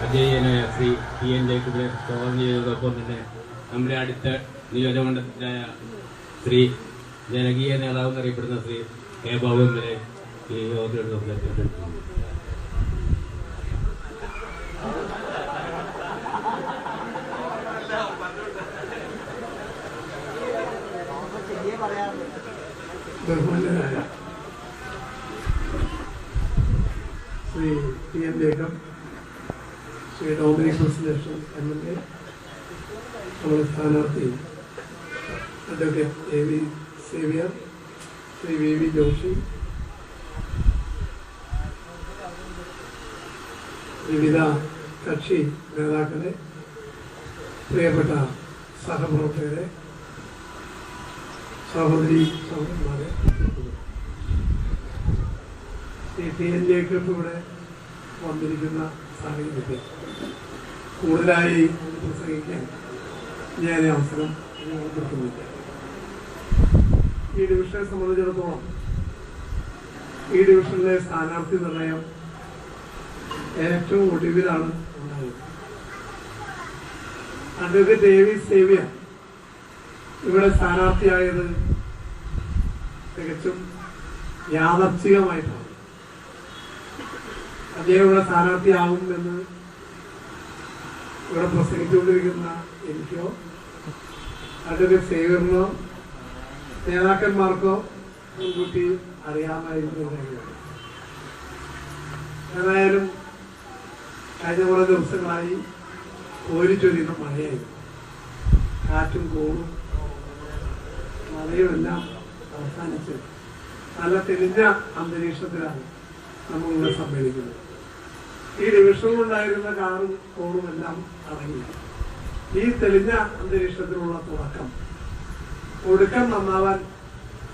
അജയ്യനായ Shri PN ജേക്കബിനെ സ്വാഗതം ചെയ്തതോടൊപ്പം തന്നെ നമ്മുടെ അടുത്ത നിയോജകമണ്ഡലത്തിലായ ശ്രീ ജനകീയ നേതാവ് എന്നറിയപ്പെടുന്ന ശ്രീ കെ ബാബു വരെ ഈ യോഗത്തിലോട് സംസാരിച്ചിട്ടുണ്ട്. ബഹുമാന്യനായ Shri PN Jacob, Shri Dominic president MLA, നമ്മുടെ സ്ഥാനാർത്ഥി advocate AV Xavier, Shri VV Joshi, വിവിധ കക്ഷി നേതാക്കളെ, പ്രിയപ്പെട്ട സഹപ്രവർത്തകരെ, സഹോദരി സഹോദരന്മാരെ, ശ്രീ PN ജേക്കബ് ഇവിടെ വന്നിരിക്കുന്ന സാഹചര്യത്തിൽ കൂടുതലായി പ്രസംഗിക്കാൻ ഞാൻ അവസരം കൊടുക്കുന്നില്ല. ഈ ഡിവിഷനെ സംബന്ധിച്ചിടത്തോളം ഈ ഡിവിഷനിലെ സ്ഥാനാർത്ഥി നിർണയം ഏറ്റവും ഒടുവിലാണ് ഉണ്ടായത്. അഡ്വക്കേറ്റ് AV സേവ്യർ ഇവിടെ സ്ഥാനാർത്ഥിയായത് തികച്ചും യാദർച്ഛികമായിട്ടാണ്. അദ്ദേഹം ഇവിടെ സ്ഥാനാർത്ഥിയാവും എന്ന് ഇവിടെ പ്രസംഗിച്ചുകൊണ്ടിരിക്കുന്ന എനിക്കോ അഡ്വക്കേറ്റ് സേവ്യറിനോ നേതാക്കന്മാർക്കോ മുൻകൂട്ടി അറിയാമായിരുന്നു. ഏതായാലും കഴിഞ്ഞ കുറേ ദിവസങ്ങളായി കോരിച്ചൊരിയുന്ന മഴയായിരുന്നു. കാറ്റും കോളും മഴയുമെല്ലാം അവസാനിച്ച് നല്ല തെളിഞ്ഞ അന്തരീക്ഷത്തിലാണ് നമ്മളിവിടെ സമ്മേളിക്കുന്നത്. ഈ ഡിവിഷനിലുണ്ടായിരുന്ന കാറും കോളും എല്ലാം അടങ്ങി ഈ തെളിഞ്ഞ അന്തരീക്ഷത്തിലുള്ള തുടക്കം ഒടുക്കം നന്നാവാൻ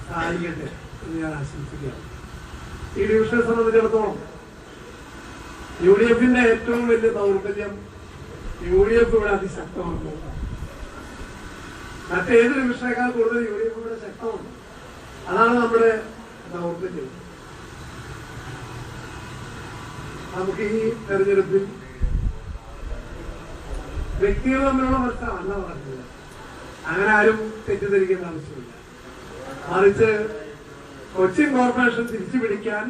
സഹായിക്കട്ടെ എന്ന് ഞാൻ ആശംസിക്കുകയാണ്. ഈ ഡിവിഷനെ സംബന്ധിച്ചിടത്തോളം UDFന്റെ ഏറ്റവും വലിയ ദൗർബല്യം UDF ഇവിടെ അതിശക്തമാണ്. മറ്റേത് ഡിവിഷനേക്കാൾ കൂടുതൽ UDF ഇവിടെ ശക്തമാണ്. അതാണ് നമ്മുടെ ദൗർബല്യം. നമുക്ക് ഈ തെരഞ്ഞെടുപ്പിൽ വ്യക്തികൾ തമ്മിലുള്ള മത്സരമല്ല നടക്കുന്നത്. അങ്ങനെ ആരും തെറ്റിദ്ധരിക്കേണ്ട ആവശ്യമില്ല. മറിച്ച് കൊച്ചിൻ കോർപ്പറേഷൻ തിരിച്ചു പിടിക്കാൻ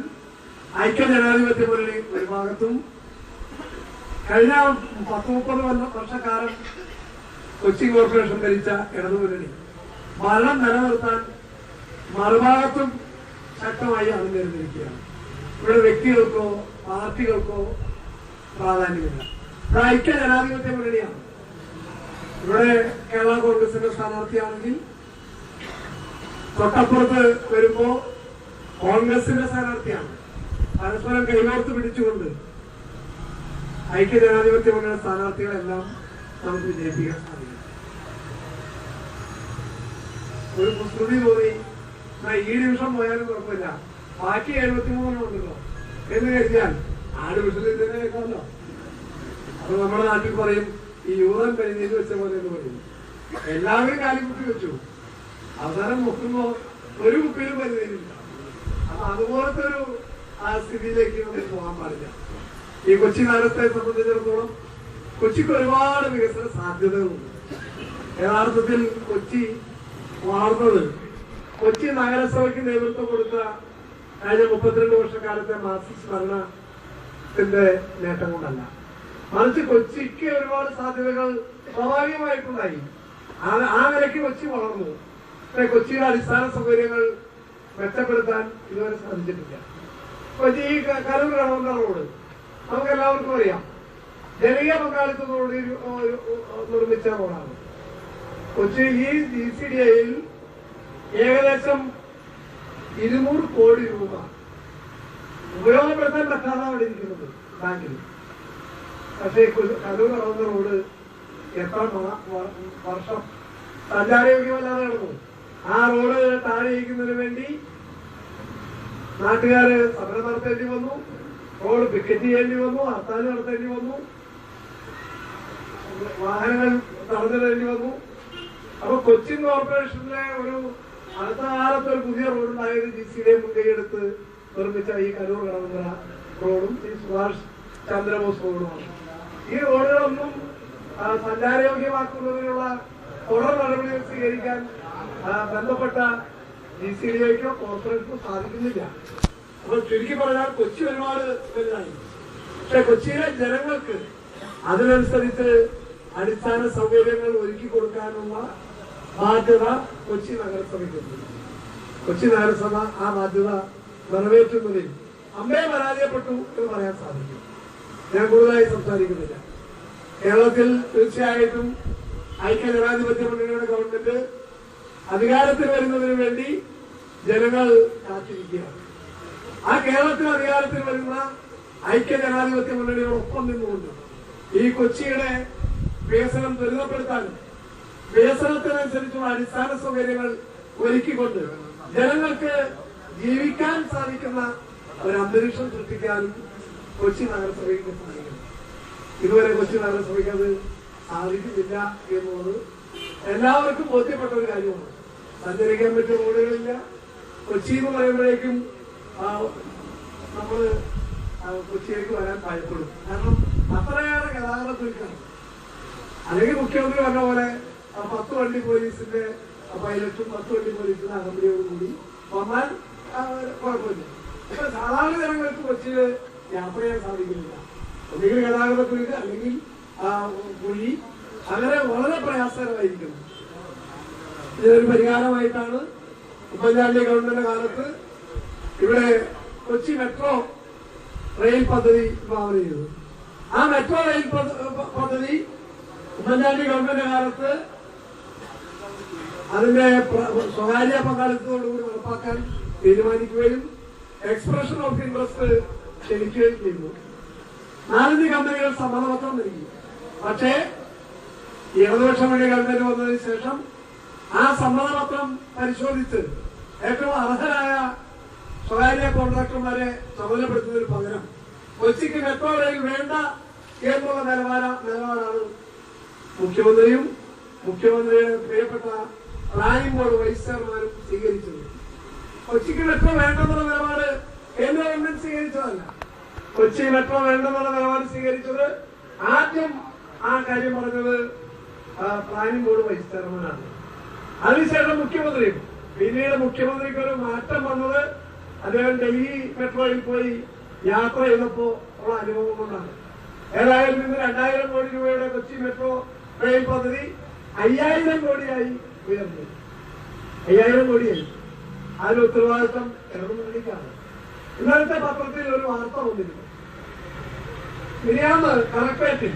ഐക്യജനാധിപത്യ മുന്നണി ഒരു ഭാഗത്തും കഴിഞ്ഞ 10-30 വർഷക്കാലം കൊച്ചിൻ കോർപ്പറേഷൻ ഭരിച്ച ഇടതുമുന്നണി ഭരണം നിലനിർത്താൻ മറുഭാഗത്തും ശക്തമായി അണിനിരന്നിരിക്കുകയാണ്. ഇവിടെ വ്യക്തികൾക്കോ പാർട്ടികൾക്കോ പ്രാധാന്യമില്ല. ഇവിടെ ഐക്യജനാധിപത്യ മുന്നണിയാണ്. ഇവിടെ കേരള കോൺഗ്രസിന്റെ സ്ഥാനാർത്ഥിയാണെങ്കിൽ തൊട്ടപ്പുറത്ത് വരുമ്പോ കോൺഗ്രസിന്റെ സ്ഥാനാർത്ഥിയാണ്. പരസ്പരം കൈകോർത്ത് പിടിച്ചുകൊണ്ട് ഐക്യജനാധിപത്യ മുന്നണി സ്ഥാനാർത്ഥികളെല്ലാം നമുക്ക് വിജയിപ്പിക്കാൻ സാധിക്കും. ഒരു കുസൃതി തോന്നി ഈ ഡിവിഷൻ പോയാലും കുഴപ്പമില്ല, ബാക്കി 73 ഉണ്ടല്ലോ എന്ന് കഴിഞ്ഞാൽ ആ ഡിവിഷനിൽ തന്നെ വെക്കാമല്ലോ. അപ്പൊ നമ്മുടെ നാട്ടിൽ പറയും ഈ യൂറൻ പരിധിയിൽ വെച്ച പോലെ എന്ന് പറയും. എല്ലാവരും കാലിക്കുട്ടി വെച്ചു, അവസാനം നോക്കുമ്പോ ഒരു കുപ്പിയിലും പരിധിയിലില്ല. അപ്പൊ അതുപോലത്തെ ഒരു ആ സ്ഥിതിയിലേക്ക് നമുക്ക് പോകാൻ പാടില്ല. ഈ കൊച്ചി നഗരത്തെ സംബന്ധിച്ചിടത്തോളം കൊച്ചിക്ക് ഒരുപാട് വികസന സാധ്യതകളുണ്ട്. യഥാർത്ഥത്തിൽ കൊച്ചി വളർന്നത് കൊച്ചി നഗരസഭയ്ക്ക് നേതൃത്വം കൊടുത്ത കഴിഞ്ഞ 32 വർഷക്കാലത്തെ മാർക്സിസ്റ്റ് ഭരണത്തിന്റെ നേട്ടം കൊണ്ടല്ല, മറിച്ച് കൊച്ചിക്ക് ഒരുപാട് സാധ്യതകൾ സ്വാഭാവികമായിട്ടുണ്ടായി. ആ നിലയ്ക്ക് കൊച്ചി വളർന്നു. കൊച്ചിയുടെ അടിസ്ഥാന സൗകര്യങ്ങൾ മെച്ചപ്പെടുത്താൻ ഇതുവരെ സാധിച്ചിട്ടില്ല. കൊച്ചി ഈ കരൂർ കടവന്ത റോഡ് നമുക്ക് എല്ലാവർക്കും അറിയാം, ജനകീയ പങ്കാളിത്തത്തോടുകൂടി നിർമ്മിച്ച റോഡാണ്. കൊച്ചി ഈ GCDAയിൽ ഏകദേശം 200 കോടി രൂപ ഉപയോഗപ്പെടുത്താൻ പറ്റാതെ അവിടെ ഇരിക്കുന്നത് ബാങ്കിൽ. പക്ഷേ കരൂർ കടവന്ത റോഡ് എത്ര വർഷം സഞ്ചാരയോഗ്യമല്ലാതെ നടന്നു. ആ റോഡ് താഴെയിക്കുന്നതിന് വേണ്ടി നാട്ടുകാര് സമരം നടത്തേണ്ടി വന്നു, റോഡ് പിക്കറ്റ് ചെയ്യേണ്ടി വന്നു, ഹർത്താൽ നടത്തേണ്ടി വന്നു, വാഹനങ്ങൾ തടഞ്ഞിടേണ്ടി വന്നു. അപ്പൊ കൊച്ചിൻ കോർപ്പറേഷനിലെ ഒരു അടുത്ത കാലത്ത് ഒരു പുതിയ റോഡുണ്ടായത് GCDA മുൻകൈയെടുത്ത് നിർമ്മിച്ച ഈ കരൂർ കടവന്ത്ര റോഡും ഈ സുഭാഷ് ചന്ദ്രബോസ് റോഡുമാണ്. ഈ റോഡുകളൊന്നും സഞ്ചാരയോഗ്യമാക്കുന്നതിനുള്ള തുടർ നടപടികൾ സ്വീകരിക്കാൻ ബന്ധപ്പെട്ട GCDAയ്ക്കോ കോർപ്പറേഷനോ സാധിക്കുന്നില്ല. അപ്പൊ ചുരുക്കി പറഞ്ഞാൽ കൊച്ചി ഒരുപാട് വലുതായി. പക്ഷെ കൊച്ചിയിലെ ജനങ്ങൾക്ക് അതിനനുസരിച്ച് അടിസ്ഥാന സൗകര്യങ്ങൾ ഒരുക്കി കൊടുക്കാനുള്ള ബാധ്യത കൊച്ചി നഗരസഭയ്ക്കുണ്ട്. കൊച്ചി നഗരസഭ ആ ബാധ്യത നിറവേറ്റുന്നതിൽ അമ്മയെ പരാജയപ്പെട്ടു എന്ന് പറയാൻ സാധിക്കും. ഞാൻ കൂടുതലായി സംസാരിക്കുന്നില്ല. കേരളത്തിൽ തീർച്ചയായിട്ടും ഐക്യജനാധിപത്യ മുന്നണിയുടെ ഗവൺമെന്റ് അധികാരത്തിൽ വരുന്നതിന് വേണ്ടി ജനങ്ങൾ കാത്തിരിക്കുകയാണ്. ആ കേരളത്തിൽ അധികാരത്തിൽ വരുന്ന ഐക്യജനാധിപത്യ മുന്നണിയോടൊപ്പം നിന്നുകൊണ്ട് ഈ കൊച്ചിയുടെ വികസനം ത്വരിതപ്പെടുത്താനും വികസനത്തിനനുസരിച്ചുള്ള അടിസ്ഥാന സൗകര്യങ്ങൾ ഒരുക്കിക്കൊണ്ട് ജനങ്ങൾക്ക് ജീവിക്കാൻ സാധിക്കുന്ന ഒരു അന്തരീക്ഷം സൃഷ്ടിക്കാനും കൊച്ചി നഗരസഭയ്ക്ക് സാധിക്കും. ഇതുവരെ കൊച്ചി നഗരസഭയ്ക്ക് അത് സാധിക്കുന്നില്ല എന്നുള്ളത് എല്ലാവർക്കും ബോധ്യപ്പെട്ട ഒരു കാര്യമാണ്. സഞ്ചരിക്കാൻ പറ്റിയ റോഡുകളില്ല. കൊച്ചി എന്ന് പറയുമ്പോഴേക്കും നമ്മള് കൊച്ചിയിലേക്ക് വരാൻ ഭയപ്പെടും. കാരണം അത്രയേറെ ഗതാഗത കുരുക്കാണ്. അല്ലെങ്കിൽ മുഖ്യമന്ത്രി പറഞ്ഞ പോലെ 10 വണ്ടി പോലീസിന്റെ പൈലറ്റും 10 വണ്ടി പോലീസിന്റെ അകമ്പടിയോടുകൂടി വന്നാൽ കുഴപ്പമില്ല. സാധാരണ ജനങ്ങൾക്ക് കൊച്ചിയിൽ യാത്ര ചെയ്യാൻ സാധിക്കുന്നില്ല. ഒന്നുകിൽ ഗതാഗത കുരുക്ക്, അല്ലെങ്കിൽ കുഴി, അങ്ങനെ വളരെ പ്രയാസകരമായിരിക്കുന്നു. ഇതിനൊരു പരിഹാരമായിട്ടാണ് ഉമ്മൻചാണ്ടി ഗവൺമെന്റ് കാലത്ത് ഇവിടെ കൊച്ചി മെട്രോ റെയിൽ പദ്ധതി വിഭാവന ചെയ്തത്. ആ മെട്രോ റെയിൽ പദ്ധതി ഉമ്മൻചാണ്ടി ഗവൺമെന്റ് കാലത്ത് അതിന്റെ സ്വകാര്യ പങ്കാളിത്തത്തോടുകൂടി നടപ്പാക്കാൻ തീരുമാനിക്കുകയും എക്സ്പ്രഷൻ ഓഫ് ഇൻട്രസ്റ്റ് ക്ഷണിക്കുകയും ചെയ്തു. 4 കമ്പനികൾ സമ്മതപത്രം നൽകി. പക്ഷേ ഇടതുപക്ഷ മുന്നണി ഗവൺമെന്റ് വന്നതിന് ശേഷം ആ സമ്മതപത്രം പരിശോധിച്ച് ഏറ്റവും അർഹരായ സ്വകാര്യ കോൺട്രാക്ടർമാരെ ചുമതലപ്പെടുത്തുന്നതിന് പകരം കൊച്ചിക്ക് മെട്രോ റെയിൽ വേണ്ട എന്നുള്ള നിലപാടാണ് മുഖ്യമന്ത്രിയും മുഖ്യമന്ത്രിയുടെ പ്രിയപ്പെട്ട പ്ലാനിംഗ് ബോർഡ് വൈസ് ചെയർമാനും സ്വീകരിച്ചത്. കൊച്ചിക്ക് മെട്രോ വേണ്ടെന്നുള്ള നിലപാട് കേന്ദ്ര ഗവൺമെന്റ് സ്വീകരിച്ചതല്ല. കൊച്ചി മെട്രോ വേണ്ടെന്നുള്ള നിലപാട് സ്വീകരിച്ചത് ആദ്യം ആ കാര്യം പറഞ്ഞത് പ്ലാനിംഗ് ബോർഡ് വൈസ് ചെയർമാനാണ്. അതിനുശേഷം മുഖ്യമന്ത്രിയും. പിന്നീട് മുഖ്യമന്ത്രിക്ക് ഒരു മാറ്റം വന്നത് അദ്ദേഹം ഡൽഹി മെട്രോയിൽ പോയി യാത്ര ചെയ്തപ്പോ ഉള്ള അനുഭവം കൊണ്ടാണ്. ഏതായാലും ഇന്ന് 2000 കോടി രൂപയുടെ കൊച്ചി മെട്രോ റെയിൽ പദ്ധതി 5000 കോടിയായി ഉയർന്നു. 5000 കോടിയായി. അതിന് ഉത്തരവാദിത്വം ഇടതുമുന്നണിക്കാണ്. ഇന്നലത്തെ പത്രത്തിൽ ഒരു വാർത്ത വന്നിരുന്നു. മിനിയാന്ന് കളക്ടറേറ്റിൽ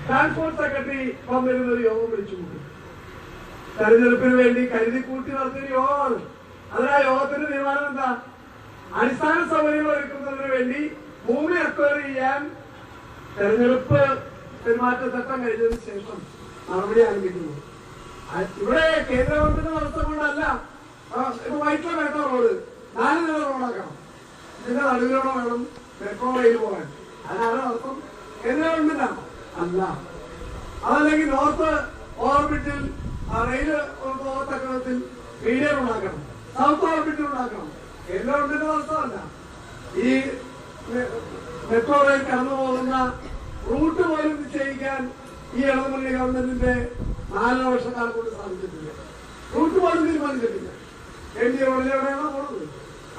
ട്രാൻസ്പോർട്ട് സെക്രട്ടറി വന്നിരുന്ന ഒരു യോഗം വിളിച്ചുകൂട്ടി. തെരഞ്ഞെടുപ്പിന് വേണ്ടി കരുതി കൂട്ടി നടത്തിയ യോഗമാണ്. അതിനാ യോഗത്തിന്റെ തീരുമാനം എന്താ? അടിസ്ഥാന സൗകര്യങ്ങൾ ഒരുക്കുന്നതിന് വേണ്ടി ഭൂമി അക്വയർ ചെയ്യാൻ തെരഞ്ഞെടുപ്പ് പെരുമാറ്റച്ചട്ടം കഴിഞ്ഞതിന് ശേഷം നടപടി ആരംഭിക്കുന്നു. ഇവിടെ കേന്ദ്ര ഗവൺമെന്റ് നടത്തുകൊണ്ടല്ല. വൈറ്റില മെട്രോ റോഡ് 4 നില റോഡാക്കണം. ഇതിന്റെ നടുവിലൂടെ വേണം മെട്രോ റെയിൽ പോകാൻ. അതാണ് അർത്ഥം കേന്ദ്ര ഗവൺമെന്റാണ് അല്ല. അതല്ലെങ്കിൽ നോർത്ത് ഓർബിറ്റിൽ റെയിൽ പോകത്തക്കത്തിൽ മീഡിയം ഉണ്ടാക്കണം, സൗത്ത് ഓർബിറ്റിൽ ഉണ്ടാക്കണം. കേന്ദ്ര ഗവൺമെന്റ് നടത്തമല്ല. ഈ മെട്രോ റെയിൽ കടന്നു പോകുന്ന റൂട്ട് പോലും നിശ്ചയിക്കാൻ ഈ ഇടതുമുന്നണി ഗവൺമെന്റിന്റെ 4 വർഷക്കാലം കൊണ്ട് സാധിച്ചിട്ടില്ല. റൂട്ട് പോലും തീരുമാനിച്ചിട്ടില്ല. MG റോഡിലൂടെയാണോ പോണത്,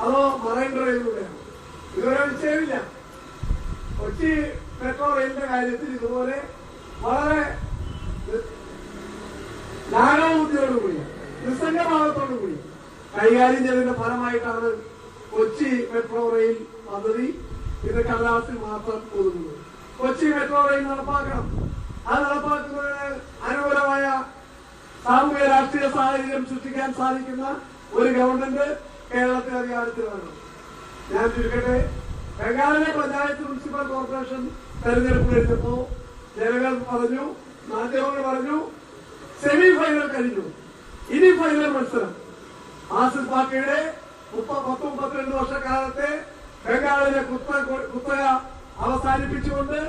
അതോ മറൈൻ ഡ്രൈവിലൂടെയാണോ? ഇതുവരെ നിശ്ചയമില്ല. കൊച്ചി മെട്രോ റെയിലിന്റെ കാര്യത്തിൽ ഇതുപോലെ വളരെ ലാഘവബുദ്ധിയോടുകൂടി നിസ്സംഗഭാവത്തോടുകൂടി കൈകാര്യം ചെയ്തതിന്റെ ഫലമായിട്ടാണ് കൊച്ചി മെട്രോ റെയിൽ പദ്ധതി ഇത് കടലാസിൽ മാത്രം ഒതുങ്ങുന്നത്. കൊച്ചി മെട്രോ റെയിൽ നടപ്പാക്കണം. അത് നടപ്പാക്കുന്നതിന് അനുകൂലമായ സാമൂഹ്യ രാഷ്ട്രീയ സാഹചര്യം സൃഷ്ടിക്കാൻ സാധിക്കുന്ന ഒരു ഗവൺമെന്റ് കേരളത്തിൽ അധികാരത്തിൽ വരണം. ഞാൻ ചുരുക്കട്ടെ, ബംഗാളിലെ പഞ്ചായത്ത് മുനിസിപ്പൽ കോർപ്പറേഷൻ തെരഞ്ഞെടുപ്പ് കഴിഞ്ഞപ്പോ ജനങ്ങൾ പറഞ്ഞു, മാധ്യമങ്ങൾ പറഞ്ഞു, സെമി ഫൈനൽ കഴിഞ്ഞു, ഇനി ഫൈനൽ മത്സരം. ആസിഫ് പാർട്ടിയുടെ 32 വർഷക്കാലത്തെ ബംഗാളിലെ കുത്തക അവസാനിപ്പിച്ചുകൊണ്ട്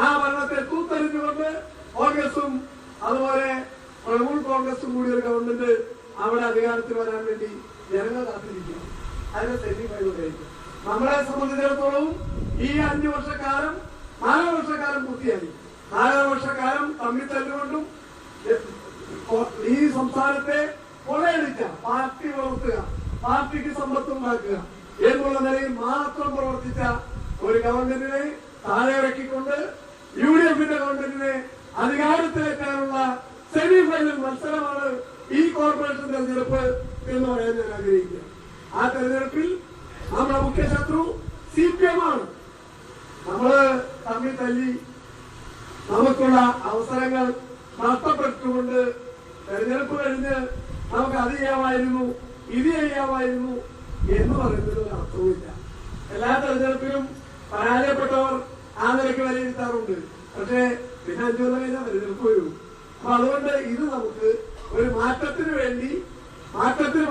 ആ ഭരണത്തെ തൂത്തെറിഞ്ഞുകൊണ്ട് കോൺഗ്രസും അതുപോലെ തൃണമൂൽ കോൺഗ്രസും കൂടി ഒരു ഗവൺമെന്റ് അവിടെ അധികാരത്തിൽ വരാൻ വേണ്ടി ജനങ്ങൾ കാത്തിരിക്കുന്നു. അതിന് സെമി ഫൈനൽ കഴിഞ്ഞു. നമ്മളെ സംബന്ധിച്ചിടത്തോളം ഈ 5 വർഷക്കാലം 4 വർഷക്കാലം പൂർത്തിയായി. ഉണ്ടാക്കുക എന്നുള്ള നിലയിൽ മാത്രം പ്രവർത്തിച്ച ഒരു ഗവൺമെന്റിനെ താഴെ ഇറക്കിക്കൊണ്ട് UDF ഗവൺമെന്റിനെ അധികാരത്തിലെത്താനുള്ള സെമി ഫൈനൽ മത്സരമാണ് ഈ കോർപ്പറേഷൻ തെരഞ്ഞെടുപ്പ് എന്ന് പറയാൻ ഞാൻ ആഗ്രഹിക്കുക. ആ തെരഞ്ഞെടുപ്പിൽ നമ്മുടെ മുഖ്യ ശത്രു CPM ആണ്. നമ്മള് തമ്മിൽ തല്ലി നമുക്കുള്ള അവസരങ്ങൾ നഷ്ടപ്പെട്ടുകൊണ്ട് തെരഞ്ഞെടുപ്പ് കഴിഞ്ഞ് നമുക്ക് അത് ചെയ്യാമായിരുന്നു ഇത് ചെയ്യാമായിരുന്നു എന്ന് പറയുന്നതിൽ ഒരു അർത്ഥവുമില്ല. എല്ലാ തെരഞ്ഞെടുപ്പിലും പരാജയപ്പെട്ടവർ ആ നിലയ്ക്ക് വിലയിരുത്താറുണ്ട്. പക്ഷേ പിന്നെ 5 കൊല്ലം കഴിഞ്ഞാൽ തെരഞ്ഞെടുപ്പ് വരും. അപ്പൊ അതുകൊണ്ട് ഇത് നമുക്ക് ഒരു മാറ്റത്തിന് വേണ്ടി മാറ്റത്തിൽ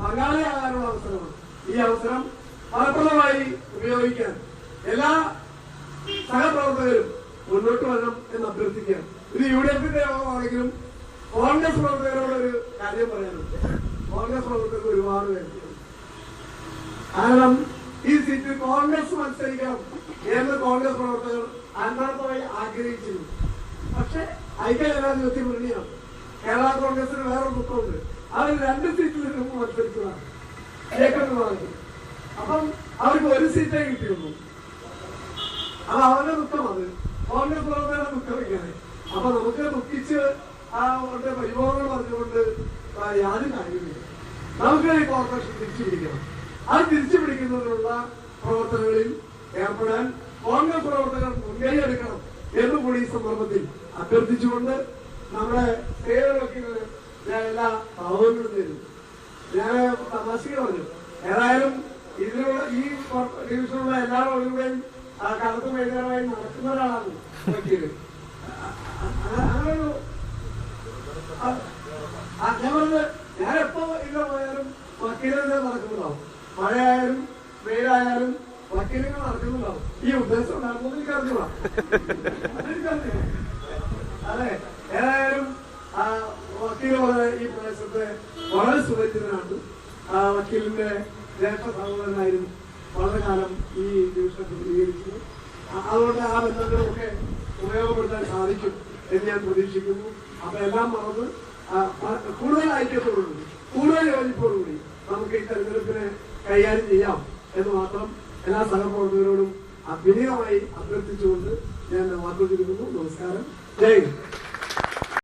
പങ്കാളിയാകാനുള്ള അവസരമാണ്. ഈ അവസരം ഫലപ്രദമായി ഉപയോഗിക്കാൻ എല്ലാ സഹപ്രവർത്തകരും മുന്നോട്ട് വരണം എന്ന് അഭ്യർത്ഥിക്കുകയാണ്. ഇത് UDF യോഗമാണെങ്കിലും കോൺഗ്രസ് പ്രവർത്തകരോട് ഒരു കാര്യം പറയാനുണ്ട്. കോൺഗ്രസ് പ്രവർത്തകർക്ക് ഒരുപാട് വേണ്ടി. കാരണം ഈ സീറ്റിൽ കോൺഗ്രസ് മത്സരിക്കണം എന്ന് കോൺഗ്രസ് പ്രവർത്തകർ ആത്മാർത്ഥമായി ആഗ്രഹിച്ചിരുന്നു. പക്ഷെ ഐക്യജനാധിപത്യ മുന്നണിയാണ്. കേരള കോൺഗ്രസിന് വേറെ ദുഃഖമുണ്ട്. അവർ 2 സീറ്റിൽ മത്സരിച്ചതാണ്. അപ്പം അവർക്ക് 1 സീറ്റേ കിട്ടിയുള്ളൂ. അത് അവരുടെ ദുഃഖം. അത് കോൺഗ്രസ് പ്രവർത്തകരുടെ ദുഃഖം ഇങ്ങനെ. അപ്പൊ നമുക്ക് ദുഃഖിച്ച് പരിഭവങ്ങൾ പറഞ്ഞുകൊണ്ട് യാതൊരു കാര്യമില്ല. നമുക്ക് ഈ കോർപ്പറേഷൻ തിരിച്ചു പിടിക്കണം. അത് തിരിച്ചു പിടിക്കുന്നതിനുള്ള പ്രവർത്തനങ്ങളിൽ ഏർപ്പെടാൻ കോൺഗ്രസ് പ്രവർത്തകർ മുൻകൈ എടുക്കണം എന്നുകൂടി ഈ സന്ദർഭത്തിൽ അഭ്യർത്ഥിച്ചുകൊണ്ട് നമ്മുടെ സേവകർക്ക് ഞാൻ എല്ലാ ഭാവങ്ങളും തരുന്നു. ഞാൻ തമാശക്ക് പറഞ്ഞു. ഏതായാലും ഇതിലുള്ള ഈ ഡിവിഷനുള്ള എല്ലാ റോഡിലൂടെയും കറുത്ത വൈകുന്നേരമായി നടക്കുന്ന ഒരാളാണ് വക്കീല്. അങ്ങനൊരു ഞാൻ പറഞ്ഞത് ഞാനെപ്പോ ഇല്ല പോയാലും വക്കീലിനെ നടക്കുന്നുണ്ടാവും. മഴയായാലും വെയിലായാലും വക്കീലിനെ നടക്കുന്നുണ്ടാവും. ഈ ഉദ്ദേശം ഉണ്ടാകുന്നത് എനിക്കറിഞ്ഞൂടാ. അതെ, ഏതായാലും വക്കീൽ വളരെ ഈ പ്രദേശത്തെ വളരെ സുപരിചിതനാണ്. വക്കീലിന്റെ ജ്യേഷ്ഠ സഹോദരനായിരുന്നു വളരെ കാലം ഈ ഡിവിഷൻ പ്രതികരിച്ചത്. അതുകൊണ്ട് ആ ബന്ധങ്ങളൊക്കെ ഉപയോഗപ്പെടുത്താൻ സാധിക്കും എന്ന് ഞാൻ പ്രതീക്ഷിക്കുന്നു. അപ്പൊ എല്ലാം മറന്ന് കൂടുതൽ ഐക്യത്തോടുകൂടി കൂടുതൽ യോജിപ്പോടുകൂടി നമുക്ക് ഈ തെരഞ്ഞെടുപ്പിനെ കൈകാര്യം ചെയ്യാം എന്ന് മാത്രം എല്ലാ സഹപ്രവർത്തകരോടും വിനീതമായി അഭ്യർത്ഥിച്ചുകൊണ്ട് ഞാൻ വാക്കുകൾ ചുരുക്കുന്നു. നമസ്കാരം. ജയ് ഹിന്ദ്.